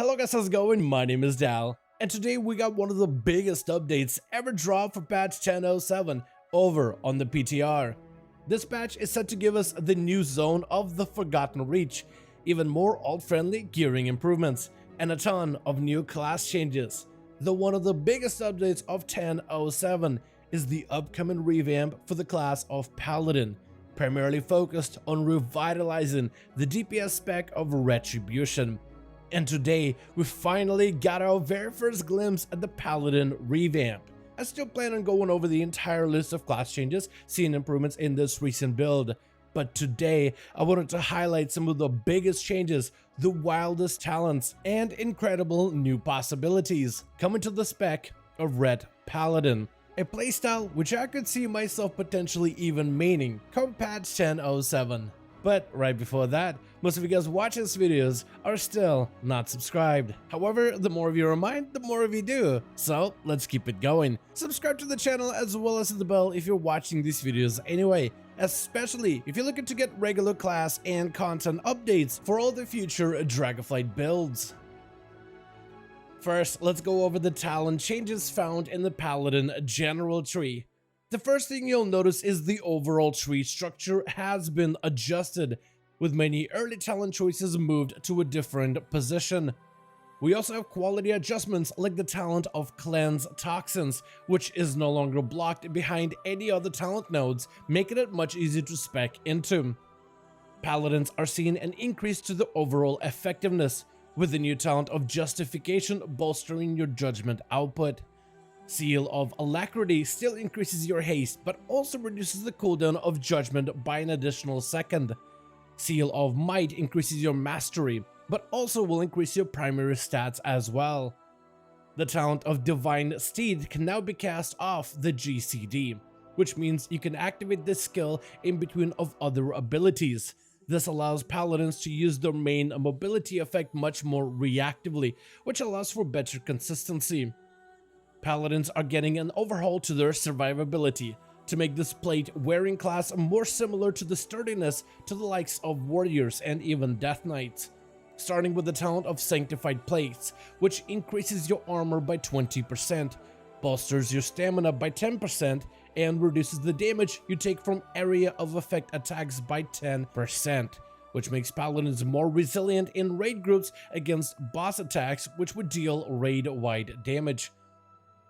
Hello guys, how's it going? My name is Dal, and today we got one of the biggest updates ever dropped for patch 10.0.7 over on the PTR. This patch is set to give us the new zone of the Forgotten Reach, even more alt-friendly gearing improvements, and a ton of new class changes. Though one of the biggest updates of 10.0.7 is the upcoming revamp for the class of Paladin, primarily focused on revitalizing the DPS spec of Retribution. And today, we finally got our very first glimpse at the Paladin revamp. I still plan on going over the entire list of class changes, seeing improvements in this recent build. But today, I wanted to highlight some of the biggest changes, the wildest talents, and incredible new possibilities coming to the spec of Red Paladin. A playstyle which I could see myself potentially even maining come patch 10.0.7. But right before that, most of you guys watching these videos are still not subscribed. However, the more of you remind, the more of you do. So let's keep it going. Subscribe to the channel as well as the bell if you're watching these videos anyway, especially if you're looking to get regular class and content updates for all the future Dragonflight builds. First, let's go over the talent changes found in the Paladin general tree. The first thing you'll notice is the overall tree structure has been adjusted, with many early talent choices moved to a different position. We also have quality adjustments like the talent of Cleanse Toxins, which is no longer blocked behind any other talent nodes, making it much easier to spec into. Paladins are seeing an increase to the overall effectiveness, with the new talent of Justification bolstering your judgment output. Seal of Alacrity still increases your haste, but also reduces the cooldown of judgment by an additional second. Seal of Might increases your mastery, but also will increase your primary stats as well. The talent of Divine Steed can now be cast off the GCD, which means you can activate this skill in between of other abilities. This allows Paladins to use their main mobility effect much more reactively, which allows for better consistency. Paladins are getting an overhaul to their survivability to make this plate-wearing class more similar to the sturdiness to the likes of warriors and even death knights. Starting with the talent of Sanctified Plates, which increases your armor by 20%, bolsters your stamina by 10%, and reduces the damage you take from area of effect attacks by 10%, which makes Paladins more resilient in raid groups against boss attacks, which would deal raid-wide damage.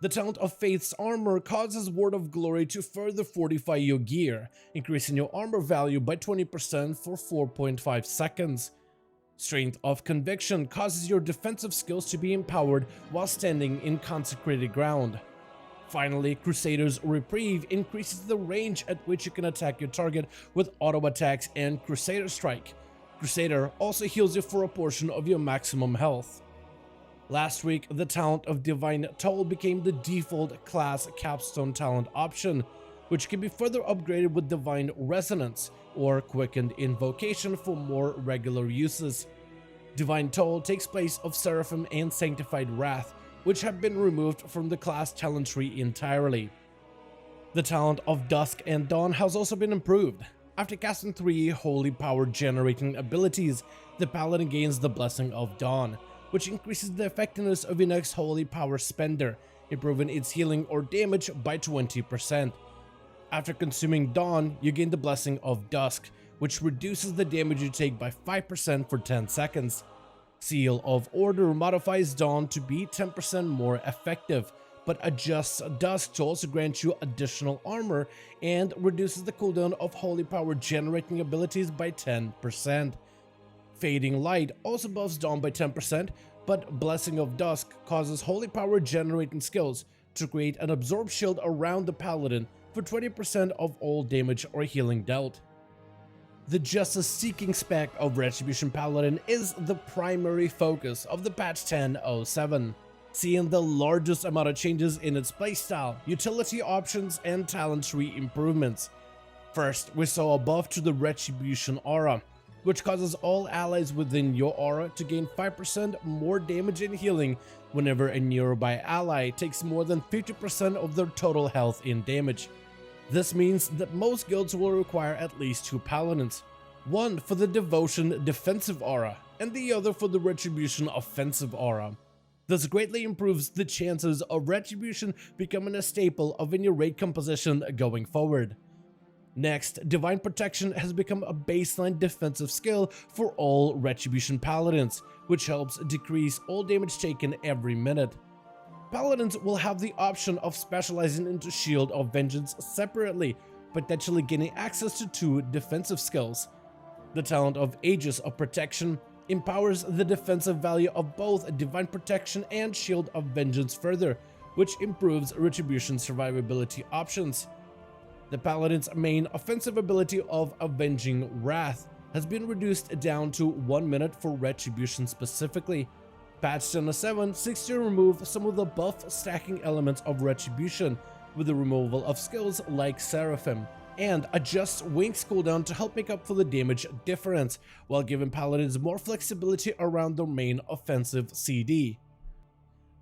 The talent of Faith's Armor causes Word of Glory to further fortify your gear, increasing your armor value by 20% for 4.5 seconds. Strength of Conviction causes your defensive skills to be empowered while standing in consecrated ground. Finally, Crusader's Reprieve increases the range at which you can attack your target with auto attacks and Crusader Strike. Crusader also heals you for a portion of your maximum health. Last week, the talent of Divine Toll became the default class capstone talent option, which can be further upgraded with Divine Resonance or Quickened Invocation for more regular uses. Divine Toll takes place of Seraphim and Sanctified Wrath, which have been removed from the class talent tree entirely. The talent of Dusk and Dawn has also been improved. After casting 3 holy power generating abilities, the Paladin gains the Blessing of Dawn, which increases the effectiveness of your next holy power spender, improving its healing or damage by 20%. After consuming Dawn, you gain the Blessing of Dusk, which reduces the damage you take by 5% for 10 seconds. Seal of Order modifies Dawn to be 10% more effective, but adjusts Dusk to also grant you additional armor and reduces the cooldown of holy power generating abilities by 10%. Fading Light also buffs Dawn by 10%, but Blessing of Dusk causes holy power generating skills to create an absorb shield around the Paladin for 20% of all damage or healing dealt. The justice-seeking spec of Retribution Paladin is the primary focus of the patch 10.0.7, seeing the largest amount of changes in its playstyle, utility options, and talent tree improvements. First, we saw a buff to the Retribution aura, which causes all allies within your aura to gain 5% more damage and healing whenever a nearby ally takes more than 50% of their total health in damage. This means that most guilds will require at least 2 paladins, one for the Devotion defensive aura, and the other for the Retribution offensive aura. This greatly improves the chances of Retribution becoming a staple of any raid composition going forward. Next, Divine Protection has become a baseline defensive skill for all Retribution Paladins, which helps decrease all damage taken every minute. Paladins will have the option of specializing into Shield of Vengeance separately, potentially gaining access to 2 defensive skills. The talent of Aegis of Protection empowers the defensive value of both Divine Protection and Shield of Vengeance further, which improves Retribution survivability options. The Paladin's main offensive ability of Avenging Wrath has been reduced down to 1 minute for Retribution specifically. Patch 10.0.7 seeks to remove some of the buff stacking elements of Retribution with the removal of skills like Seraphim, and adjusts Wings cooldown to help make up for the damage difference, while giving Paladins more flexibility around their main offensive CD.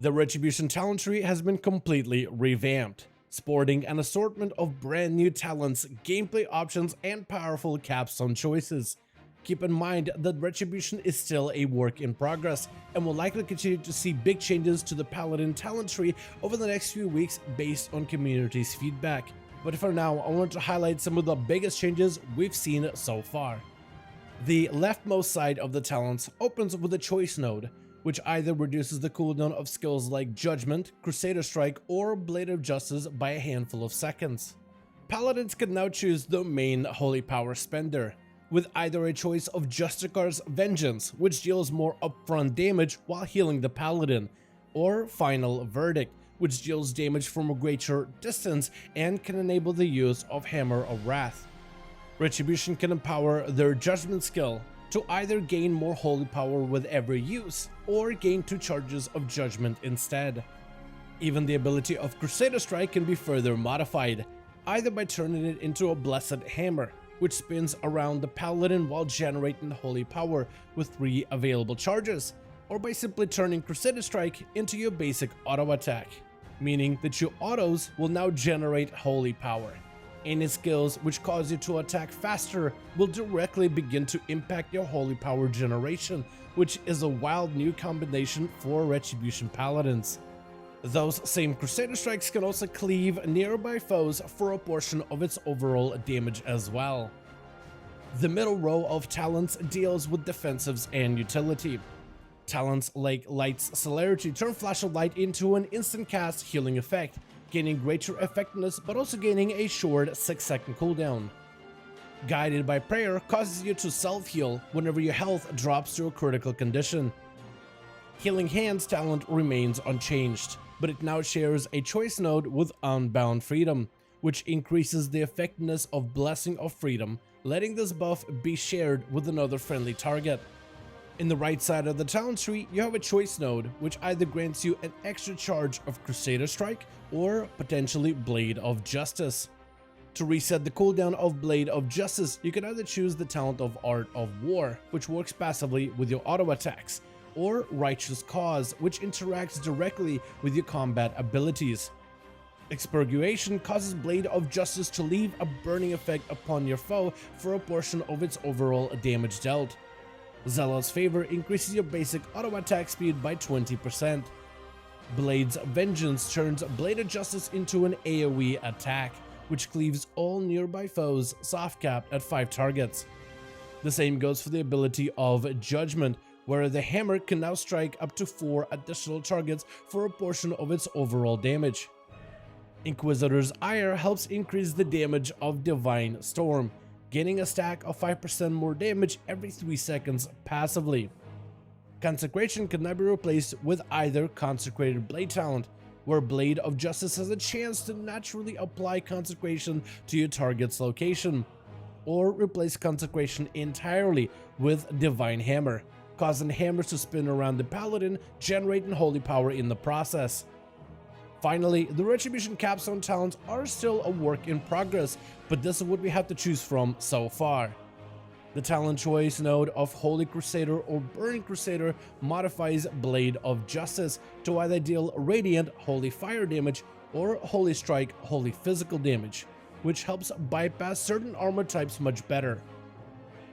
The Retribution talent tree has been completely revamped, sporting an assortment of brand new talents, gameplay options, and powerful capstone choices. Keep in mind that Retribution is still a work in progress, and will likely continue to see big changes to the Paladin talent tree over the next few weeks based on community's feedback. But for now, I want to highlight some of the biggest changes we've seen so far. The leftmost side of the talents opens with a choice node, which either reduces the cooldown of skills like Judgment, Crusader Strike, or Blade of Justice by a handful of seconds. Paladins can now choose the main Holy Power spender, with either a choice of Justicar's Vengeance, which deals more upfront damage while healing the Paladin, or Final Verdict, which deals damage from a greater distance and can enable the use of Hammer of Wrath. Retribution can empower their Judgment skill to either gain more holy power with every use, or gain 2 charges of Judgment instead. Even the ability of Crusader Strike can be further modified, either by turning it into a Blessed Hammer, which spins around the Paladin while generating holy power with 3 available charges, or by simply turning Crusader Strike into your basic auto attack, meaning that your autos will now generate holy power. Any skills which cause you to attack faster will directly begin to impact your holy power generation, which is a wild new combination for Retribution Paladins. Those same Crusader Strikes can also cleave nearby foes for a portion of its overall damage as well. The middle row of talents deals with defensives and utility. Talents like Light's Celerity turn Flash of Light into an instant cast healing effect, gaining greater effectiveness but also gaining a short 6-second cooldown. Guided by Prayer causes you to self-heal whenever your health drops to a critical condition. Healing Hands talent remains unchanged, but it now shares a choice node with Unbound Freedom, which increases the effectiveness of Blessing of Freedom, letting this buff be shared with another friendly target. In the right side of the talent tree, you have a choice node, which either grants you an extra charge of Crusader Strike or potentially Blade of Justice. To reset the cooldown of Blade of Justice, you can either choose the talent of Art of War, which works passively with your auto attacks, or Righteous Cause, which interacts directly with your combat abilities. Expurgation causes Blade of Justice to leave a burning effect upon your foe for a portion of its overall damage dealt. Zealot's Favor increases your basic auto attack speed by 20%. Blade's Vengeance turns Blade of Justice into an AoE attack, which cleaves all nearby foes, soft capped at 5 targets. The same goes for the ability of Judgment, where the hammer can now strike up to 4 additional targets for a portion of its overall damage. Inquisitor's Ire helps increase the damage of Divine Storm, gaining a stack of 5% more damage every 3 seconds passively. Consecration can now be replaced with either Consecrated Blade talent, where Blade of Justice has a chance to naturally apply Consecration to your target's location, or replace Consecration entirely with Divine Hammer, causing hammers to spin around the Paladin, generating holy power in the process. Finally, the Retribution capstone talents are still a work in progress, but this is what we have to choose from so far. The talent choice node of Holy Crusader or Burning Crusader modifies Blade of Justice to either deal Radiant Holy Fire damage or Holy Strike Holy Physical damage, which helps bypass certain armor types much better.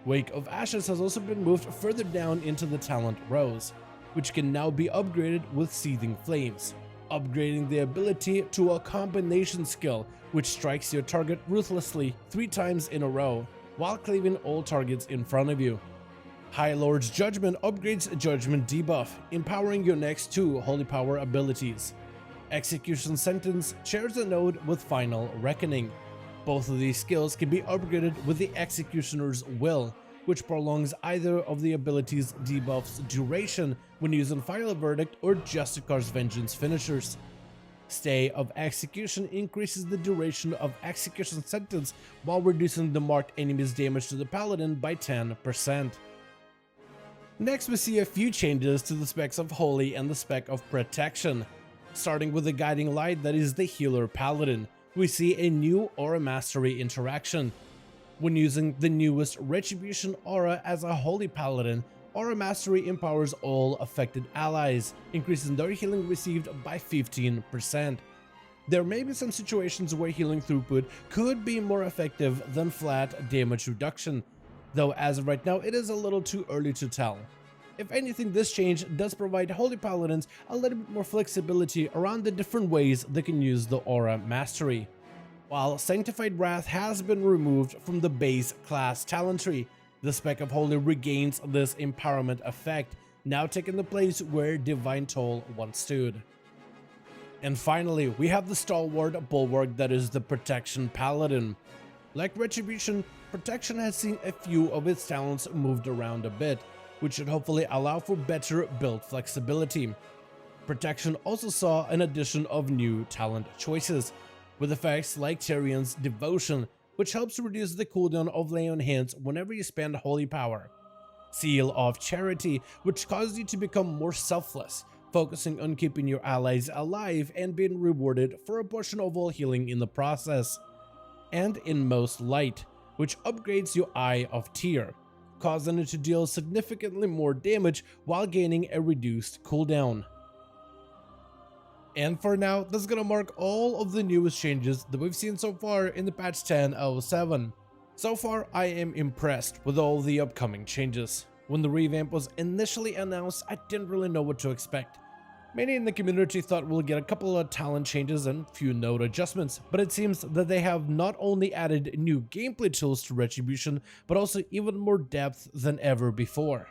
Wake of Ashes has also been moved further down into the talent rows, which can now be upgraded with Seething Flames, upgrading the ability to a combination skill which strikes your target ruthlessly 3 times in a row while cleaving all targets in front of you. High Lord's Judgment upgrades Judgment debuff, empowering your next 2 Holy Power abilities. Execution Sentence shares a node with Final Reckoning. Both of these skills can be upgraded with the Executioner's Will, which prolongs either of the ability's debuff's duration when using Final Verdict or Justicar's Vengeance finishers. Stay of Execution increases the duration of Execution Sentence while reducing the marked enemy's damage to the Paladin by 10%. Next, we see a few changes to the specs of Holy and the spec of Protection. Starting with the Guiding Light that is the Healer Paladin, we see a new Aura Mastery interaction. When using the newest Retribution aura as a Holy Paladin, Aura Mastery empowers all affected allies, increasing their healing received by 15%. There may be some situations where healing throughput could be more effective than flat damage reduction, though as of right now it is a little too early to tell. If anything, this change does provide Holy Paladins a little bit more flexibility around the different ways they can use the Aura Mastery. While Sanctified Wrath has been removed from the base class talent tree, the spec of Holy regains this empowerment effect, now taking the place where Divine Toll once stood. And finally, we have the stalwart bulwark that is the Protection Paladin. Like Retribution, Protection has seen a few of its talents moved around a bit, which should hopefully allow for better build flexibility. Protection also saw an addition of new talent choices, with effects like Tyrion's Devotion, which helps to reduce the cooldown of Lay on Hands whenever you spend Holy Power. Seal of Charity, which causes you to become more selfless, focusing on keeping your allies alive and being rewarded for a portion of all healing in the process. And Inmost Light, which upgrades your Eye of Tyr, causing it to deal significantly more damage while gaining a reduced cooldown. And for now, that's gonna mark all of the newest changes that we've seen so far in the patch 10.0.7. So far, I am impressed with all the upcoming changes. When the revamp was initially announced, I didn't really know what to expect. Many in the community thought we'll get a couple of talent changes and few node adjustments, but it seems that they have not only added new gameplay tools to Retribution, but also even more depth than ever before.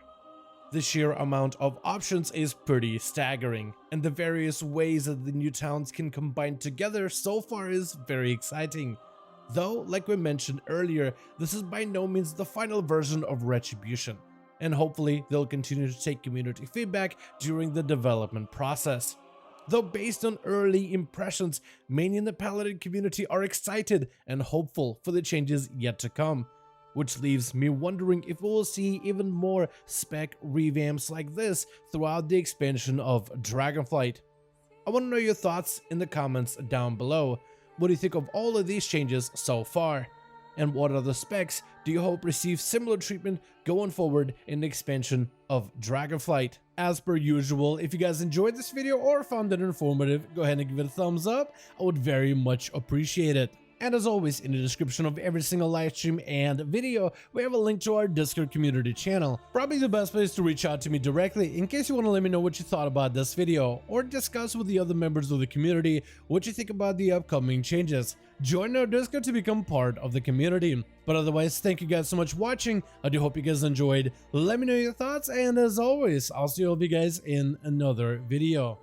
The sheer amount of options is pretty staggering, and the various ways that the new talents can combine together so far is very exciting. Though, like we mentioned earlier, this is by no means the final version of Retribution, and hopefully they'll continue to take community feedback during the development process. Though based on early impressions, many in the Paladin community are excited and hopeful for the changes yet to come, which leaves me wondering if we will see even more spec revamps like this throughout the expansion of Dragonflight. I want to know your thoughts in the comments down below. What do you think of all of these changes so far? And what other specs do you hope receive similar treatment going forward in the expansion of Dragonflight? As per usual, if you guys enjoyed this video or found it informative, go ahead and give it a thumbs up. I would very much appreciate it. And as always, in the description of every single live stream and video, we have a link to our Discord community channel. Probably the best place to reach out to me directly in case you want to let me know what you thought about this video, or discuss with the other members of the community what you think about the upcoming changes. Join our Discord to become part of the community. But otherwise, thank you guys so much for watching. I do hope you guys enjoyed. Let me know your thoughts, and as always, I'll see all of you guys in another video.